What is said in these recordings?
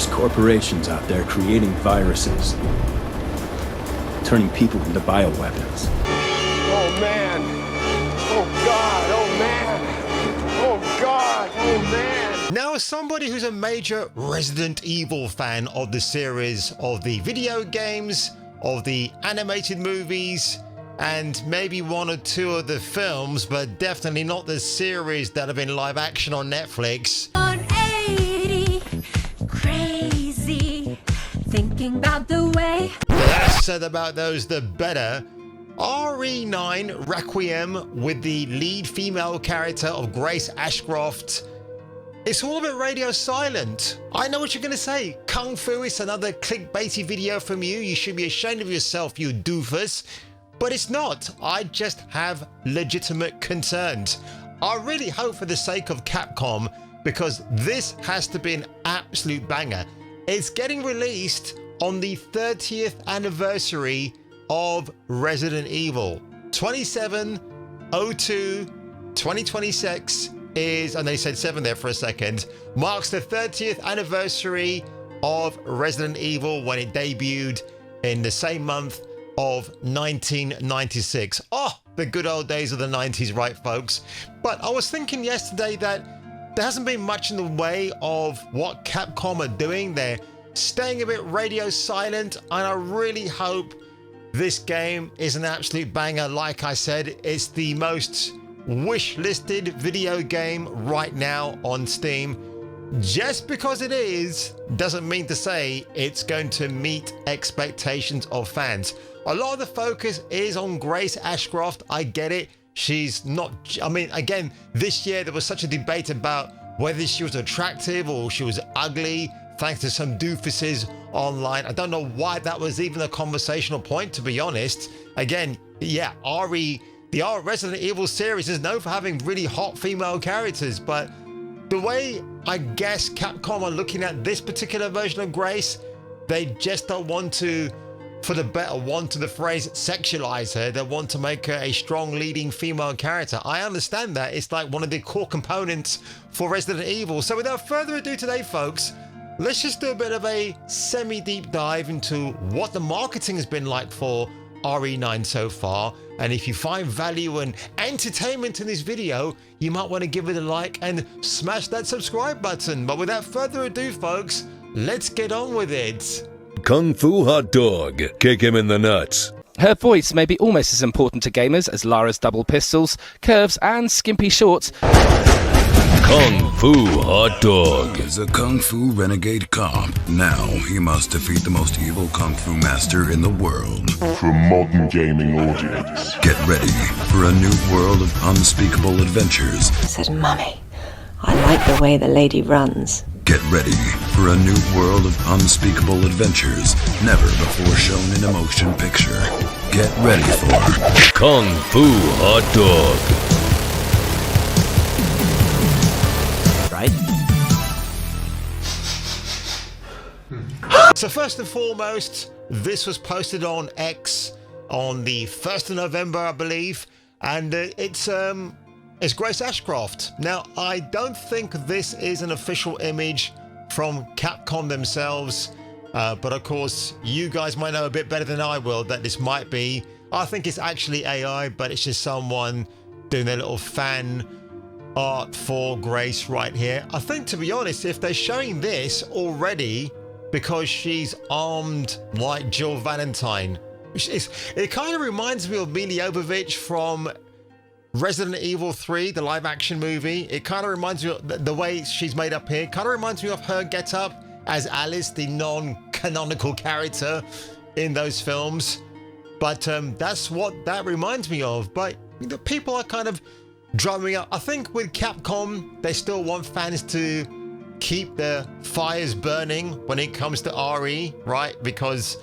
There's corporations out there creating viruses, turning people into bioweapons. Oh man! Oh God! Oh man! Oh God! Oh man! Now, as somebody who's a major Resident Evil fan of the series, of the video games, of the animated movies, and maybe one or two of the films, but definitely not the series that have been live action on Netflix. 180, crazy, thinking about the way. The less said about those, the better. RE9 Requiem with the lead female character of Grace Ashcroft. It's all a bit radio silent. I know what you're going to say. Kung Fu is another clickbaity video from you. You should be ashamed of yourself, you doofus. But it's not. I just have legitimate concerns. I really hope for the sake of Capcom, because this has to be an absolute banger. It's getting released on the 30th anniversary of Resident Evil. 27/02/2026 is, and they said 7 there for a second, marks the 30th anniversary of Resident Evil when it debuted in the same month of 1996. Oh, the good old days of the 90s, right, folks? But I was thinking yesterday that there hasn't been much in the way of what Capcom are doing. They're staying a bit radio silent, and I really hope this game is an absolute banger. Like I said, it's the most wish-listed video game right now on Steam. Just because it is doesn't mean to say it's going to meet expectations of fans. A lot of the focus is on Grace Ashcroft. I get it. She's not, I mean, again, this year there was such a debate about whether she was attractive or she was ugly, thanks to some doofuses online. I don't know why that was even a conversational point, to be honest. Again, yeah, the Resident Evil series is known for having really hot female characters, but the way I guess Capcom are looking at this particular version of Grace, they just don't want to, for the better want of the phrase, sexualize her. They want to make her a strong leading female character. I understand that. It's like one of the core components for Resident Evil. So without further ado today, folks, let's just do a bit of a semi-deep dive into what the marketing has been like for RE9 so far. And if you find value and entertainment in this video, you might want to give it a like and smash that subscribe button. But without further ado, folks, let's get on with it. Kung Fu Hot Dog. Kick him in the nuts. Her voice may be almost as important to gamers as Lara's double pistols, curves and skimpy shorts. Kung Fu Hot Dog is a Kung Fu renegade cop. Now he must defeat the most evil Kung Fu master in the world. For a modern gaming audience. Get ready for a new world of unspeakable adventures. I said, Mummy, I like the way the lady runs. Get ready for a new world of unspeakable adventures never before shown in a motion picture. Get ready for Kung Fu Hot Dog. So first and foremost, this was posted on X on the 1st of November, I believe, and it's Grace Ashcroft. Now, I don't think this is an official image from Capcom themselves, but of course, you guys might know a bit better than I will that this might be. I think it's actually AI, but it's just someone doing their little fan art for Grace right here. I think, to be honest, if they're showing this already because she's armed like Jill Valentine, it kind of reminds me of Mila Jovovich from Resident Evil 3, the live action movie. It kind of reminds me of the way she's made up here. Kind of reminds me of her get up as Alice, the non-canonical character in those films. But that's what that reminds me of. But the people are kind of drumming up. I think with Capcom, they still want fans to keep the fires burning when it comes to RE, right? Because,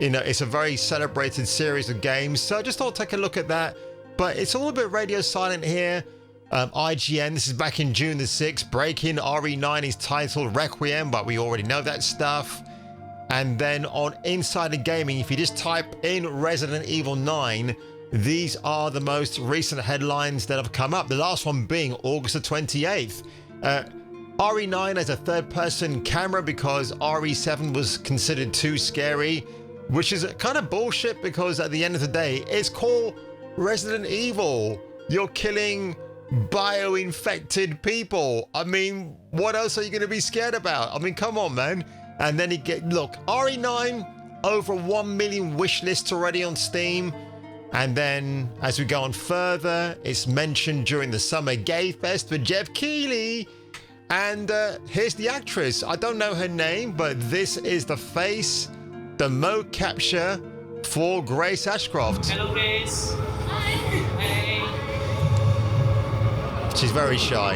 you know, it's a very celebrated series of games. So I just thought I'd take a look at that. But it's all a bit radio silent here. IGN, this is back in June the 6th. Breaking RE9 is titled Requiem, but we already know that stuff. And then on Insider Gaming, if you just type in Resident Evil 9, these are the most recent headlines that have come up. The last one being August the 28th. RE9 as a third-person camera because RE7 was considered too scary, which is kind of bullshit because at the end of the day, it's called Resident Evil. You're killing bio-infected people. I mean, what else are you going to be scared about? I mean, come on, man. And then look, RE9, over 1 million wish lists already on Steam. And then as we go on further, it's mentioned during the Summer Gay Fest for Jeff Keighley. And here's the actress. I don't know her name, but this is the face, the mo capture for Grace Ashcroft. Hello, Grace. Hey. She's very shy.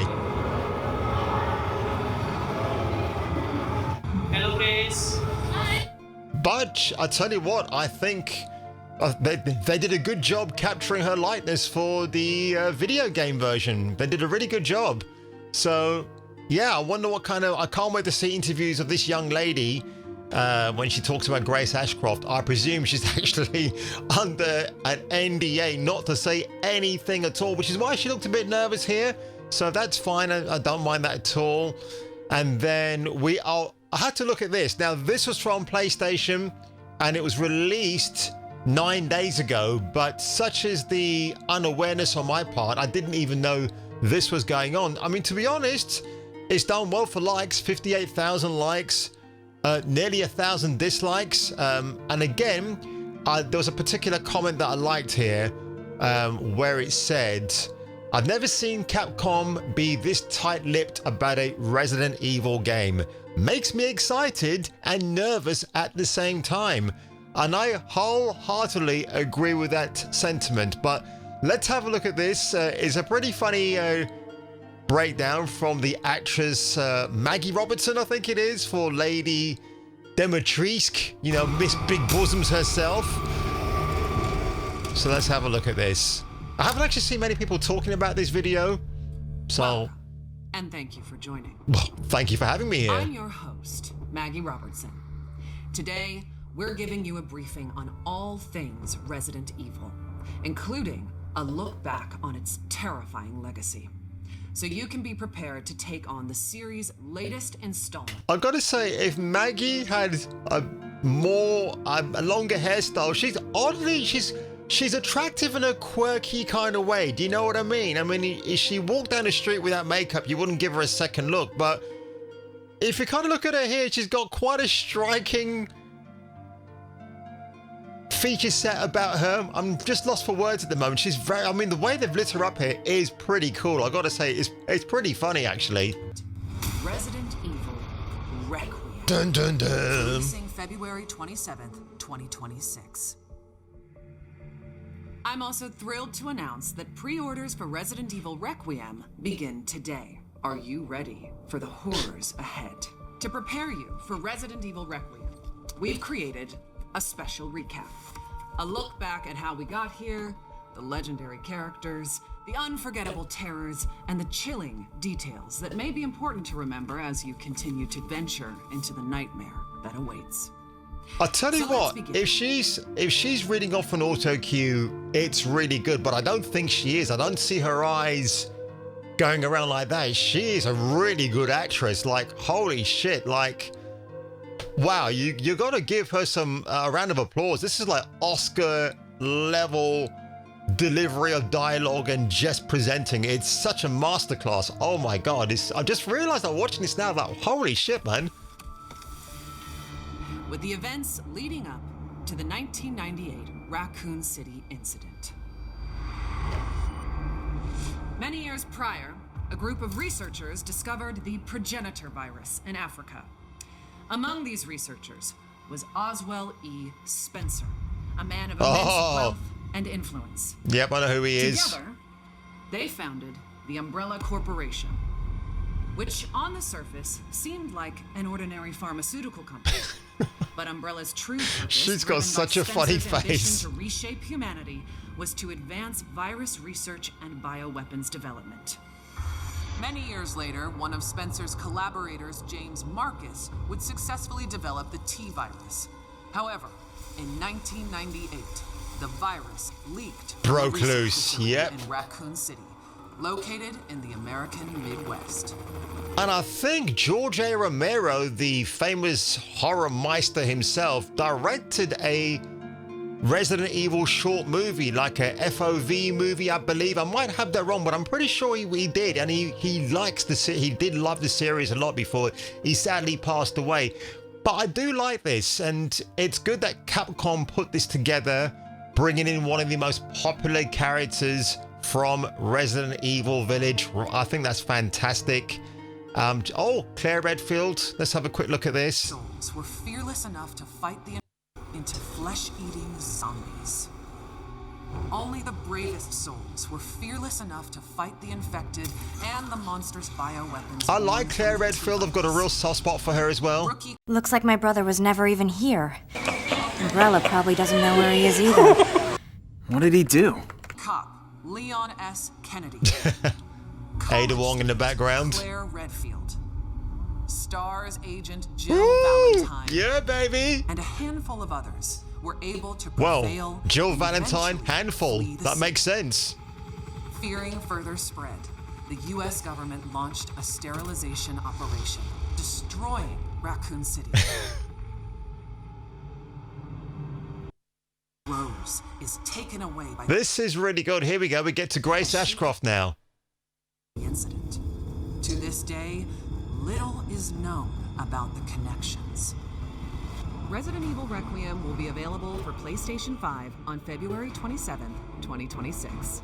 Hello, Grace. But I tell you what, I think they did a good job capturing her likeness for the video game version. They did a really good job. So yeah, I wonder what kind of... I can't wait to see interviews of this young lady when she talks about Grace Ashcroft. I presume she's actually under an NDA not to say anything at all, which is why she looked a bit nervous here. So that's fine. I don't mind that at all. And then I had to look at this. Now, this was from PlayStation and it was released 9 days ago, but such is the unawareness on my part, I didn't even know this was going on. I mean, to be honest, it's done well for likes, 58,000 likes, nearly 1,000 dislikes. And again, there was a particular comment that I liked here where it said, I've never seen Capcom be this tight-lipped about a Resident Evil game. Makes me excited and nervous at the same time. And I wholeheartedly agree with that sentiment. But let's have a look at this. It's a pretty funny breakdown from the actress Maggie Robertson, I think it is, for Lady Dimitrescu, you know, Miss Big Bosoms herself. So let's have a look at this. I haven't actually seen many people talking about this video, so... Welcome, and thank you for joining. Well, thank you for having me here. I'm your host, Maggie Robertson. Today, we're giving you a briefing on all things Resident Evil, including a look back on its terrifying legacy. So you can be prepared to take on the series' latest installment. I've got to say, if Maggie had a longer hairstyle, she's attractive in a quirky kind of way. Do you know what I mean? I mean, if she walked down the street without makeup, you wouldn't give her a second look. But if you kind of look at her here, she's got quite a striking feature set about her. I'm just lost for words at the moment. She's very... I mean, the way they've lit her up here is pretty cool. I got to say, it's pretty funny, actually. Resident Evil Requiem. Dun, dun, dun. Releasing February 27th, 2026. I'm also thrilled to announce that pre-orders for Resident Evil Requiem begin today. Are you ready for the horrors ahead? To prepare you for Resident Evil Requiem, we've created a special recap. A look back at how we got here, the legendary characters, the unforgettable terrors, and the chilling details that may be important to remember as you continue to venture into the nightmare that awaits. I'll tell you what, if she's reading off an auto cue, it's really good, but I don't think she is. I don't see her eyes going around like that. She is a really good actress. Like, holy shit, like, wow, you got to give her some a round of applause. This is like Oscar level delivery of dialogue and just presenting. It's such a masterclass. Oh my God, I just realized I'm watching this now, like, holy shit, man. With the events leading up to the 1998 Raccoon City incident. Many years prior, a group of researchers discovered the progenitor virus in Africa. Among these researchers was Oswell E. Spencer, a man of immense wealth and influence. Yep, I know who he is. Together, they founded the Umbrella Corporation, which on the surface seemed like an ordinary pharmaceutical company. But Umbrella's true purpose, she's got such a funny face, to reshape humanity was to advance virus research and bioweapons development. Many years later, one of Spencer's collaborators, James Marcus, would successfully develop the T-virus. However, in 1998, the virus leaked, broke loose. Yep. In Raccoon City, located in the American Midwest. And I think George A. Romero, the famous horror meister himself, directed a Resident Evil short movie, like a FOV movie, I believe. I might have that wrong, but I'm pretty sure he did. And he likes he did love the series a lot before he sadly passed away. But I do like this, and it's good that Capcom put this together, bringing in one of the most popular characters from Resident Evil Village. I think that's fantastic. Oh, Claire Redfield. Let's have a quick look at this. Souls were fearless enough to fight the into flesh-eating zombies. Only the bravest souls were fearless enough to fight the infected and the monstrous bioweapons. I like Claire Redfield. I've got a real soft spot for her as well. Looks like my brother was never even here. Umbrella probably doesn't know where he is either. What did he do? Cop Leon S. Kennedy. Ada Wong in the background. Claire Redfield. Stars agent Jill Valentine. Yeah, baby. And a handful of others were able to prevail. Well, Jill Valentine, handful. That makes sense. Fearing further spread, the U.S. government launched a sterilization operation, destroying Raccoon City. Rose is taken away by This is really good. Here we go. We get to Grace Ashcroft now. the incident. To this day, little is known about the connections. Resident Evil Requiem will be available for PlayStation 5 on February 27th, 2026.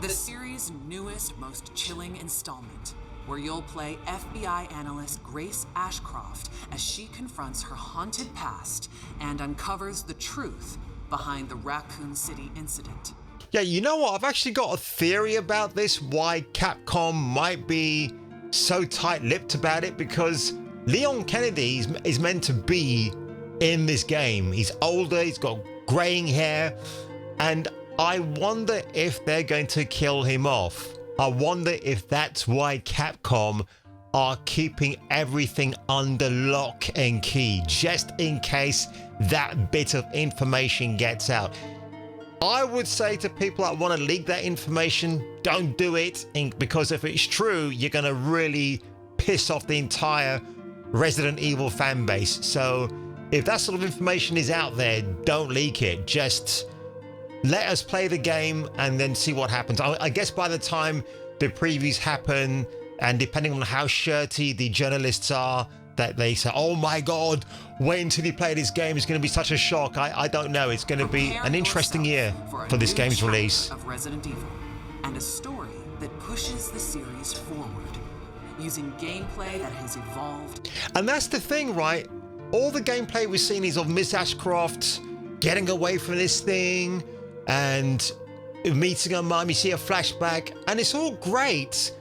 The series' newest, most chilling installment, where you'll play FBI analyst Grace Ashcroft as she confronts her haunted past and uncovers the truth behind the Raccoon City incident. Yeah, you know what? I've actually got a theory about this, why Capcom might be so tight-lipped about it, because Leon Kennedy is meant to be in this game. He's older, he's got graying hair, and I wonder if they're going to kill him off. I wonder if that's why Capcom are keeping everything under lock and key, just in case that bit of information gets out. I would say to people that want to leak that information, don't do it, because if it's true, you're going to really piss off the entire Resident Evil fan base. So if that sort of information is out there, don't leak it. Just let us play the game and then see what happens. I guess by the time the previews happen, and depending on how shirty the journalists are, that they say, oh my God, wait until you play this game. It's going to be such a shock. I don't know. It's going to be an interesting year for this game's release. Of Resident Evil, and a story that pushes the series forward, using gameplay that has evolved. And that's the thing, right? All the gameplay we've seen is of Miss Ashcroft getting away from this thing and meeting her mum. You see a flashback, and it's all great.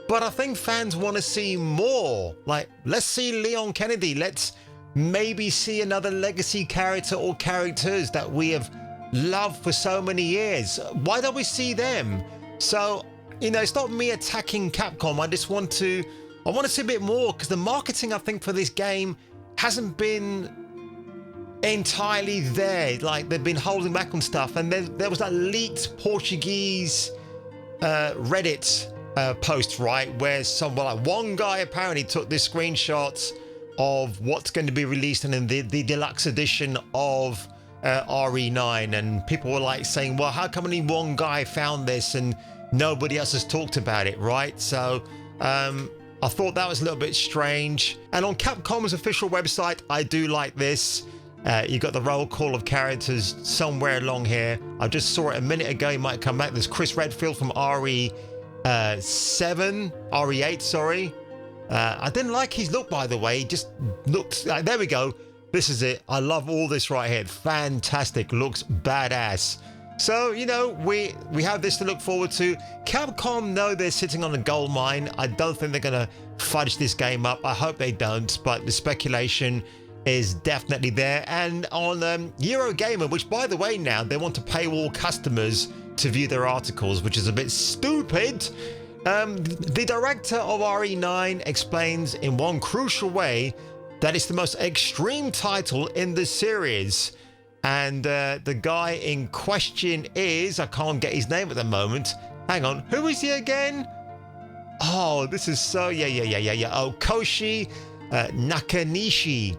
But I think fans want to see more. Like, let's see Leon Kennedy. Let's maybe see another legacy character or characters that we have loved for so many years. Why don't we see them? So, you know, it's not me attacking Capcom. I want to see a bit more, because the marketing, I think, for this game hasn't been entirely there. Like, they've been holding back on stuff. And there was that leaked Portuguese Reddit post, right, where one guy apparently took this screenshots of what's going to be released in the deluxe edition of RE9, and people were like saying, well, how come only one guy found this and nobody else has talked about it, right? So I thought that was a little bit strange. And on Capcom's official website, I do like this. You got the roll call of characters somewhere along here. I just saw it a minute ago. He might come back. There's Chris Redfield from RE8, sorry. I didn't like his look, by the way. He just looked like, there we go. This is it. I love all this right here. Fantastic. Looks badass. So, you know, we have this to look forward to. Capcom know they're sitting on a gold mine. I don't think they're going to fudge this game up. I hope they don't, but the speculation is definitely there. And on Eurogamer, which, by the way, now they want to paywall customers to view their articles, which is a bit stupid. The director of RE9 explains in one crucial way that it's the most extreme title in the series. And the guy in question is, I can't get his name at the moment, Hang on, who is he again? Oh, this is so... Yeah. Oh, Koshi Nakanishi.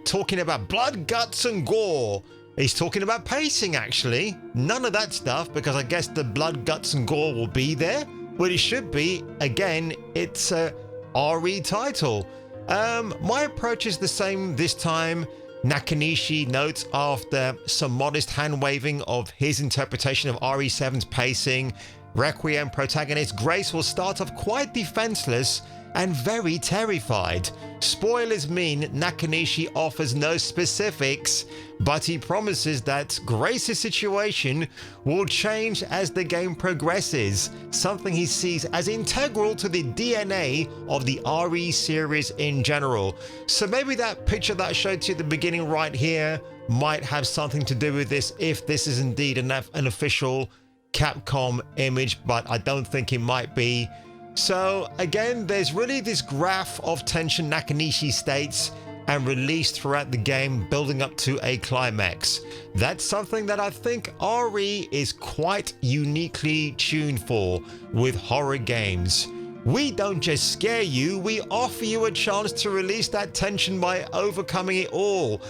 Talking about blood, guts, and gore. He's talking about pacing, actually. None of that stuff, because I guess the blood, guts, and gore will be there. But it should be. Again, it's a RE title. My approach is the same this time. Nakanishi notes after some modest hand-waving of his interpretation of RE7's pacing, Requiem protagonist Grace will start off quite defenseless and very terrified. Spoilers mean Nakanishi offers no specifics, but he promises that Grace's situation will change as the game progresses, something he sees as integral to the DNA of the RE series in general. So maybe that picture that I showed you at the beginning right here might have something to do with this, if this is indeed an official Capcom image, but I don't think it might be. So again, there's really this graph of tension Nakanishi states and released throughout the game, building up to a climax. That's something that I think RE is quite uniquely tuned for with horror games. We don't just scare you, we offer you a chance to release that tension by overcoming it all.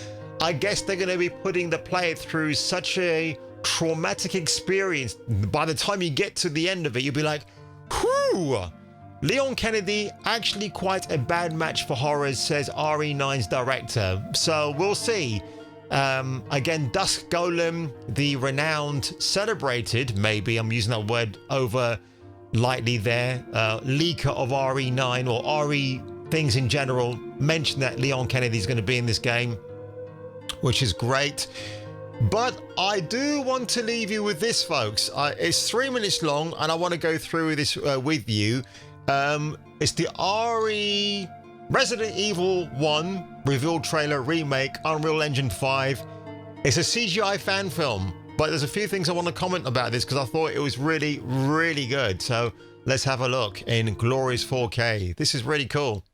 I guess they're going to be putting the player through such a traumatic experience. By the time you get to the end of it, you'll be like, whew! Leon Kennedy, actually quite a bad match for horrors, says RE9's director. So we'll see. Again, Dusk Golem, the renowned, celebrated, maybe I'm using that word over lightly there, leaker of RE9 or RE things in general, mentioned that Leon Kennedy is going to be in this game, which is great. But I do want to leave you with this, folks. It's 3 minutes long, and I want to go through this with you. It's the RE Resident Evil 1 reveal trailer remake, Unreal Engine 5. It's a CGI fan film, but there's a few things I want to comment about this because I thought it was really, really good. So let's have a look in glorious 4K. This is really cool.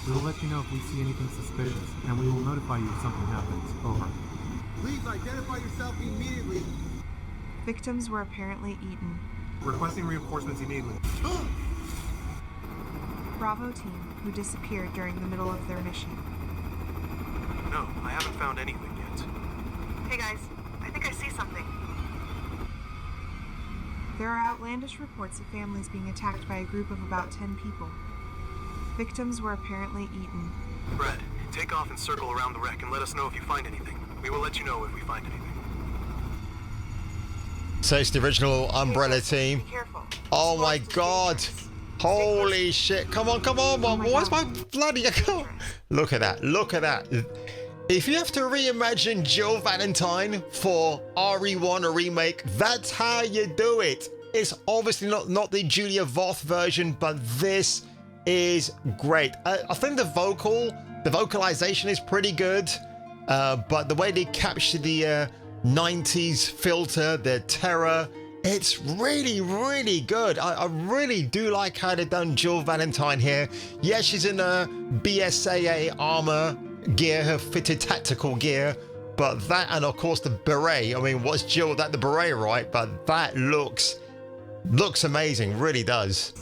We will let you know if we see anything suspicious, and we will notify you if something happens. Over. Please identify yourself immediately. Victims were apparently eaten. Requesting reinforcements immediately. Bravo team, who disappeared during the middle of their mission. No, I haven't found anything yet. Hey guys, I think I see something. There are outlandish reports of families being attacked by a group of about 10 people. Victims were apparently eaten. Brad, take off and circle around the wreck and let us know if you find anything. We will let you know if we find anything. So it's the original Umbrella team. Oh my god. Holy shit. Come on. Where's my bloody... Look at that. Look at that. If you have to reimagine Jill Valentine for RE1, a remake, that's how you do it. It's obviously not the Julia Voth version, but this is great. I think the vocalization is pretty good, but the way they capture the 90s filter, the terror, it's really, really good. I really do like how they've done Jill Valentine here. Yeah, she's in a BSAA armor gear, her fitted tactical gear, but that, and of course the beret. I mean, what's Jill without the beret, right? But that looks amazing, really does.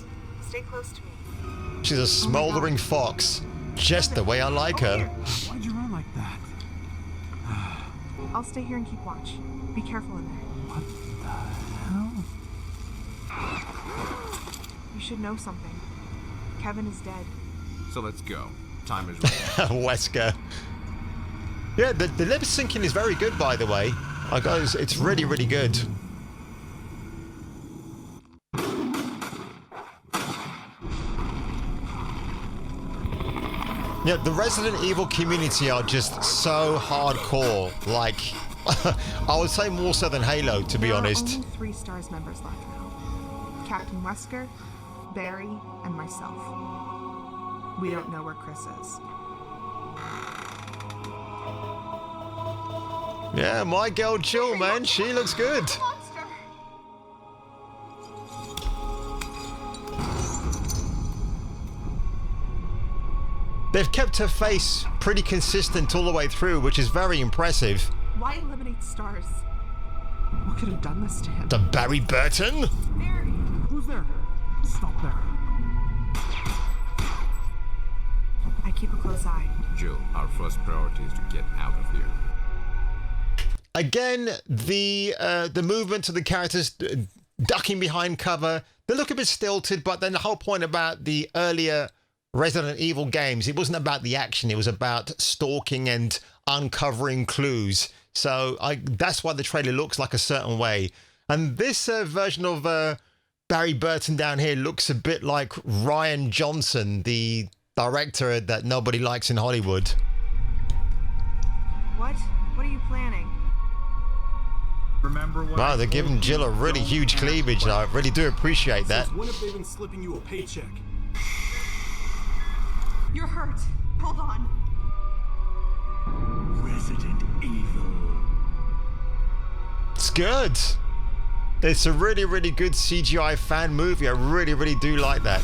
Stay close to me. She's a smoldering fox, just the way I like her. Why'd you run like that? I'll stay here and keep watch. Be careful in there. What the hell? You should know something. Kevin is dead. So let's go. Time is right. Wesker. Yeah, the lip syncing is very good, by the way. It's really, really good. Yeah, the Resident Evil community are just so hardcore. Like, I would say more so than Halo, to be honest. There are only 3 STARS members left now. Captain Wesker, Barry, and myself. We don't know where Chris is. Yeah, my girl Jill, man, she looks good. They've kept her face pretty consistent all the way through, which is very impressive. Why eliminate stars? What could have done this to him? To Barry Burton? Barry! Who's there? Stop there. I keep a close eye. Jill, our first priority is to get out of here. Again, the movement of the characters ducking behind cover, they look a bit stilted, but then the whole point about the earlier Resident Evil games, it wasn't about the action, it was about stalking and uncovering clues. So that's why the trailer looks like a certain way. And this version of Barry Burton down here looks a bit like Rian Johnson, the director that nobody likes in Hollywood. What? What are you planning? Remember what Wow, they're giving Jill a really huge cleavage, and I really do appreciate that. When have they been slipping you a paycheck? You're hurt. Hold on. Resident Evil. It's good. It's a really, really good CGI fan movie. I really, really do like that.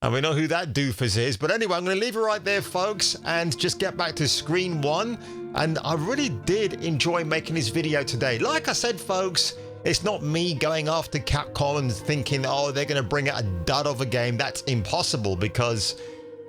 And we know who that doofus is. But anyway, I'm going to leave it right there, folks, and just get back to screen one. And I really did enjoy making this video today. Like I said, folks, it's not me going after Capcom and thinking, oh, they're going to bring out a dud of a game. That's impossible because,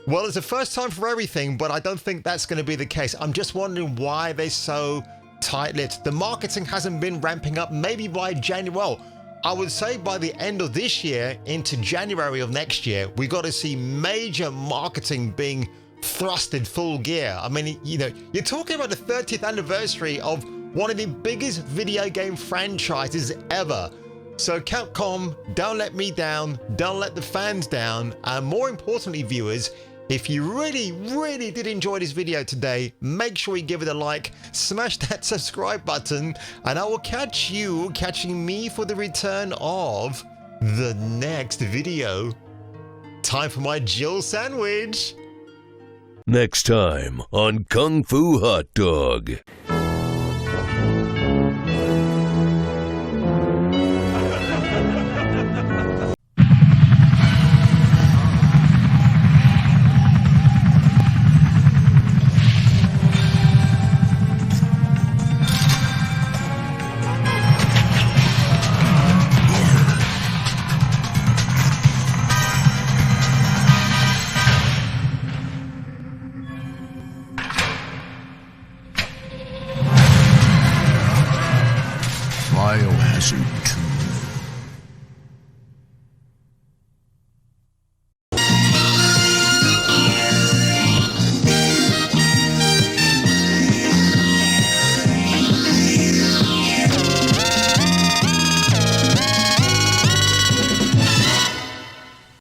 well, it's the first time for everything, but I don't think that's going to be the case. I'm just wondering why they're so tight-lipped. The marketing hasn't been ramping up. Maybe by January, well, I would say by the end of this year into January of next year, we got to see major marketing being thrusted full gear. I mean, you know, you're talking about the 30th anniversary of one of the biggest video game franchises ever. So Capcom, don't let me down, don't let the fans down, and more importantly, viewers, if you really, really did enjoy this video today, make sure you give it a like, smash that subscribe button, and I will catch you catching me for the return of the next video. Time for my Jill sandwich. Next time on Kung Fu Hot Dog. Biohazard